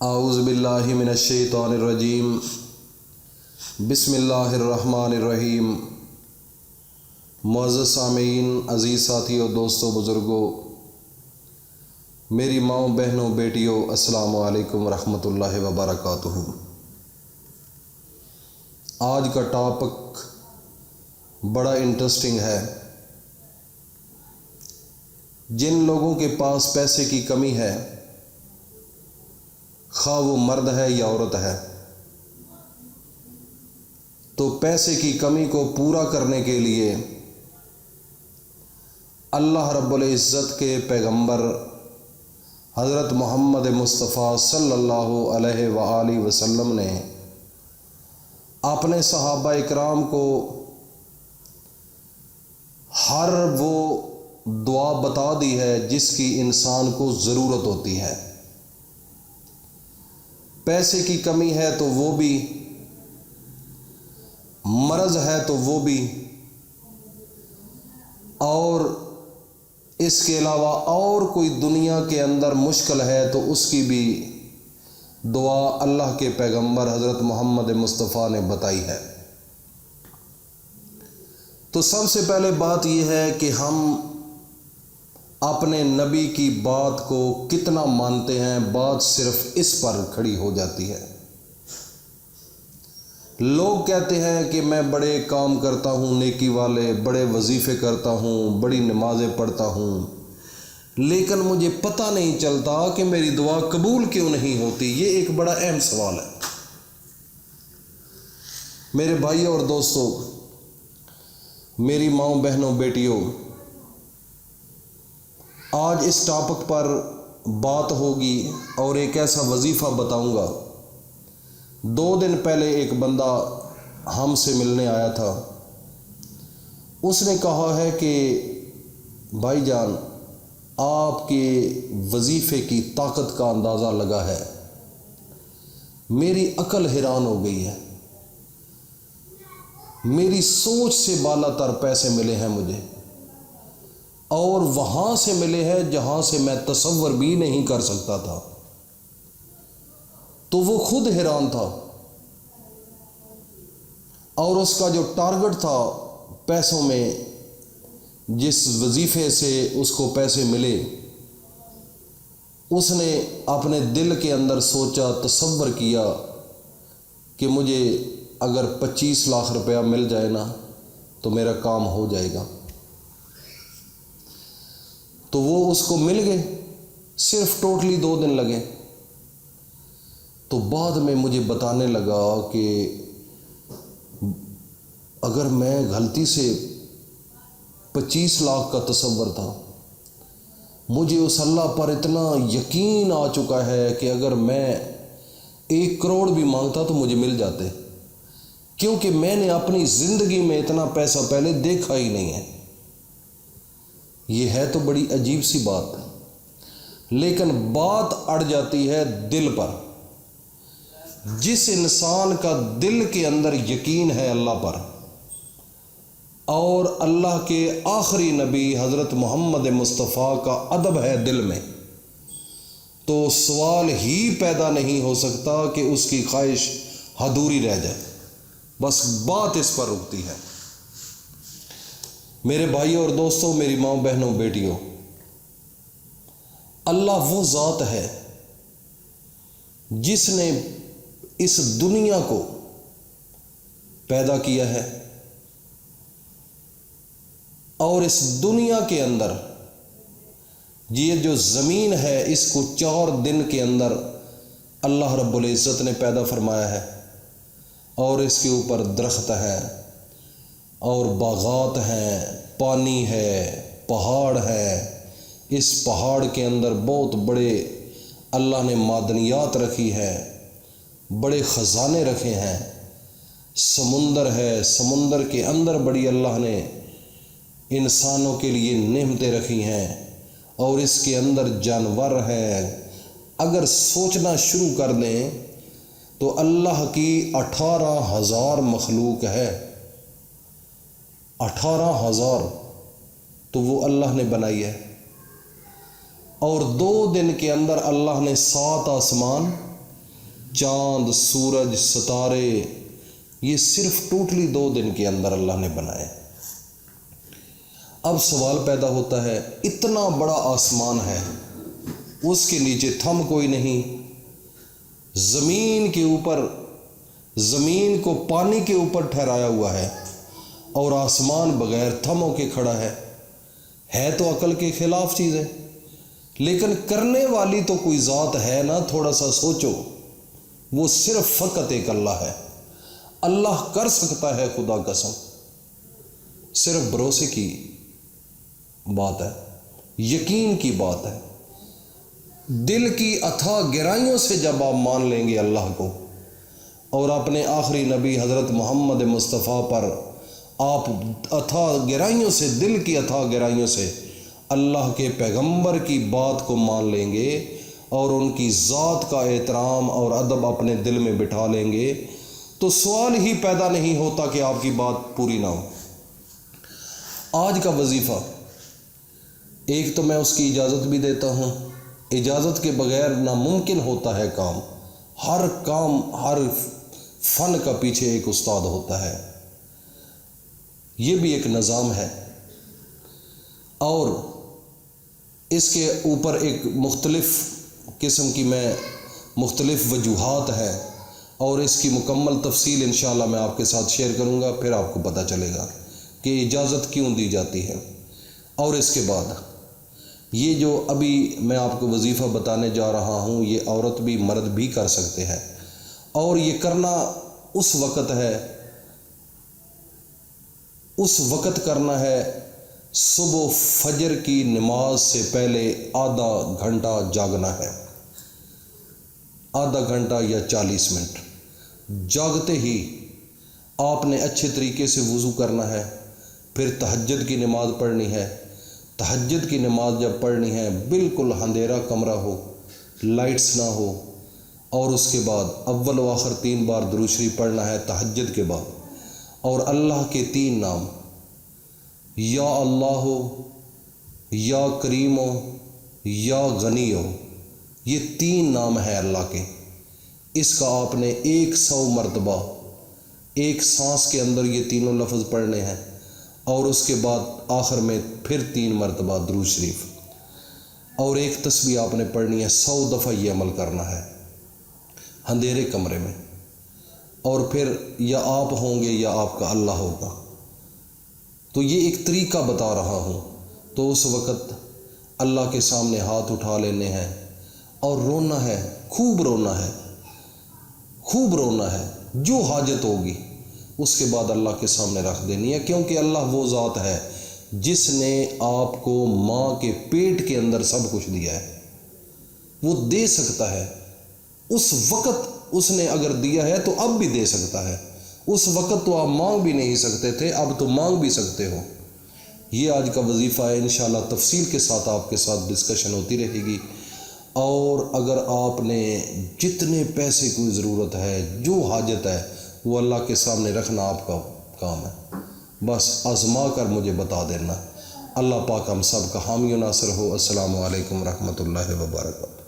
اعوذ باللہ من الشیطان الرجیم بسم اللہ الرحمن الرحیم۔ معزز سامعین، عزیز ساتھیوں، دوستوں، بزرگوں، میری ماؤں، بہنوں، بیٹیوں، السلام علیکم ورحمۃ اللہ وبرکاتہ۔ آج کا ٹاپک بڑا انٹرسٹنگ ہے۔ جن لوگوں کے پاس پیسے کی کمی ہے، خواہ وہ مرد ہے یا عورت ہے، تو پیسے کی کمی کو پورا کرنے کے لیے اللہ رب العزت کے پیغمبر حضرت محمد مصطفیٰ صلی اللہ علیہ وآلہ وسلم نے اپنے صحابہ اکرام کو ہر وہ دعا بتا دی ہے جس کی انسان کو ضرورت ہوتی ہے۔ پیسے کی کمی ہے تو وہ بھی، مرض ہے تو وہ بھی، اور اس کے علاوہ اور کوئی دنیا کے اندر مشکل ہے تو اس کی بھی دعا اللہ کے پیغمبر حضرت محمد مصطفیٰ نے بتائی ہے۔ تو سب سے پہلے بات یہ ہے کہ ہم اپنے نبی کی بات کو کتنا مانتے ہیں۔ بات صرف اس پر کھڑی ہو جاتی ہے۔ لوگ کہتے ہیں کہ میں بڑے کام کرتا ہوں، نیکی والے، بڑے وظیفے کرتا ہوں، بڑی نمازیں پڑھتا ہوں، لیکن مجھے پتہ نہیں چلتا کہ میری دعا قبول کیوں نہیں ہوتی۔ یہ ایک بڑا اہم سوال ہے۔ میرے بھائیوں اور دوستوں، میری ماؤں، بہنوں، بیٹیوں، آج اس ٹاپک پر بات ہوگی اور ایک ایسا وظیفہ بتاؤں گا۔ 2 دن پہلے ایک بندہ ہم سے ملنے آیا تھا۔ اس نے کہا ہے کہ بھائی جان، آپ کے وظیفے کی طاقت کا اندازہ لگا ہے، میری عقل حیران ہو گئی ہے، میری سوچ سے بالا تر پیسے ملے ہیں مجھے، اور وہاں سے ملے ہیں جہاں سے میں تصور بھی نہیں کر سکتا تھا۔ تو وہ خود حیران تھا، اور اس کا جو ٹارگٹ تھا پیسوں میں، جس وظیفے سے اس کو پیسے ملے، اس نے اپنے دل کے اندر سوچا، تصور کیا کہ مجھے اگر 25 لاکھ روپیہ مل جائے نا تو میرا کام ہو جائے گا۔ تو وہ اس کو مل گئے، صرف ٹوٹلی 2 دن لگے۔ تو بعد میں مجھے بتانے لگا کہ اگر میں غلطی سے 25 لاکھ کا تصور تھا، مجھے اس اللہ پر اتنا یقین آ چکا ہے کہ اگر میں 1 کروڑ بھی مانگتا تو مجھے مل جاتے، کیونکہ میں نے اپنی زندگی میں اتنا پیسہ پہلے دیکھا ہی نہیں ہے۔ یہ ہے تو بڑی عجیب سی بات، لیکن بات اڑ جاتی ہے دل پر۔ جس انسان کا دل کے اندر یقین ہے اللہ پر، اور اللہ کے آخری نبی حضرت محمد مصطفیٰ کا ادب ہے دل میں، تو سوال ہی پیدا نہیں ہو سکتا کہ اس کی خواہش ادھوری رہ جائے۔ بس بات اس پر رکتی ہے۔ میرے بھائیوں اور دوستوں، میری ماں، بہنوں، بیٹیوں، اللہ وہ ذات ہے جس نے اس دنیا کو پیدا کیا ہے، اور اس دنیا کے اندر یہ جو زمین ہے، اس کو 4 دن کے اندر اللہ رب العزت نے پیدا فرمایا ہے، اور اس کے اوپر درخت ہے، اور باغات ہیں، پانی ہے، پہاڑ ہے۔ اس پہاڑ کے اندر بہت بڑے اللہ نے معدنیات رکھی ہے، بڑے خزانے رکھے ہیں۔ سمندر ہے، سمندر کے اندر بڑی اللہ نے انسانوں کے لیے نعمتیں رکھی ہیں، اور اس کے اندر جانور ہیں۔ اگر سوچنا شروع کر دیں تو اللہ کی 18,000 مخلوق ہے۔ 18,000 تو وہ اللہ نے بنائی ہے، اور 2 دن کے اندر اللہ نے 7 آسمان چاند، سورج، ستارے، یہ صرف ٹوٹلی 2 دن کے اندر اللہ نے بنائے۔ اب سوال پیدا ہوتا ہے، اتنا بڑا آسمان ہے، اس کے نیچے تھم کوئی نہیں، زمین کے اوپر، زمین کو پانی کے اوپر ٹھہرایا ہوا ہے اور آسمان بغیر تھموں کے کھڑا ہے تو عقل کے خلاف چیز ہے، لیکن کرنے والی تو کوئی ذات ہے نا، تھوڑا سا سوچو، وہ صرف فقط ایک اللہ ہے۔ اللہ کر سکتا ہے، خدا قسم، صرف بھروسے کی بات ہے، یقین کی بات ہے۔ دل کی اتھا گہرائیوں سے جب آپ مان لیں گے اللہ کو اور اپنے آخری نبی حضرت محمد مصطفیٰ پر آپ اتھا گہرائیوں سے، دل کی اتھا گہرائیوں سے اللہ کے پیغمبر کی بات کو مان لیں گے اور ان کی ذات کا احترام اور ادب اپنے دل میں بٹھا لیں گے، تو سوال ہی پیدا نہیں ہوتا کہ آپ کی بات پوری نہ ہو۔ آج کا وظیفہ، ایک تو میں اس کی اجازت بھی دیتا ہوں، اجازت کے بغیر ناممکن ہوتا ہے کام، ہر فن کا پیچھے ایک استاد ہوتا ہے، یہ بھی ایک نظام ہے، اور اس کے اوپر ایک مختلف قسم کی مختلف وجوہات ہیں، اور اس کی مکمل تفصیل انشاءاللہ میں آپ کے ساتھ شیئر کروں گا، پھر آپ کو پتہ چلے گا کہ اجازت کیوں دی جاتی ہے۔ اور اس کے بعد یہ جو ابھی میں آپ کو وظیفہ بتانے جا رہا ہوں، یہ عورت بھی مرد بھی کر سکتے ہیں، اور یہ کرنا اس وقت کرنا ہے صبح فجر کی نماز سے پہلے آدھا گھنٹہ جاگنا ہے، آدھا گھنٹہ یا 40 منٹ جاگتے ہی آپ نے اچھے طریقے سے وضو کرنا ہے، پھر تہجد کی نماز پڑھنی ہے۔ تہجد کی نماز جب پڑھنی ہے، بالکل اندھیرا کمرہ ہو، لائٹس نہ ہو، اور اس کے بعد اول و آخر 3 بار درود شریف پڑھنا ہے تہجد کے بعد، اور اللہ کے 3 نام، یا اللہ ہو، یا کریم ہو، یا غنی ہو، یہ 3 نام ہیں اللہ کے، اس کا آپ نے 100 مرتبہ ایک سانس کے اندر یہ تینوں لفظ پڑھنے ہیں، اور اس کے بعد آخر میں پھر 3 مرتبہ درود شریف، اور ایک تسبیح آپ نے پڑھنی ہے، 100 دفعہ یہ عمل کرنا ہے اندھیرے کمرے میں، اور پھر یا آپ ہوں گے یا آپ کا اللہ ہوگا۔ تو یہ ایک طریقہ بتا رہا ہوں، تو اس وقت اللہ کے سامنے ہاتھ اٹھا لینے ہیں اور رونا ہے، خوب رونا ہے، خوب رونا ہے، جو حاجت ہوگی اس کے بعد اللہ کے سامنے رکھ دینی ہے، کیونکہ اللہ وہ ذات ہے جس نے آپ کو ماں کے پیٹ کے اندر سب کچھ دیا ہے، وہ دے سکتا ہے، اس وقت اس نے اگر دیا ہے تو اب بھی دے سکتا ہے، اس وقت تو آپ مانگ بھی نہیں سکتے تھے، اب تو مانگ بھی سکتے ہو۔ یہ آج کا وظیفہ ہے، انشاءاللہ تفصیل کے ساتھ آپ کے ساتھ ڈسکشن ہوتی رہے گی، اور اگر آپ نے جتنے پیسے کی ضرورت ہے، جو حاجت ہے، وہ اللہ کے سامنے رکھنا آپ کا کام ہے، بس آزما کر مجھے بتا دینا۔ اللہ پاک ہم سب کا حامی و ناصر ہو۔ السلام علیکم ورحمۃ اللہ وبرکاتہ۔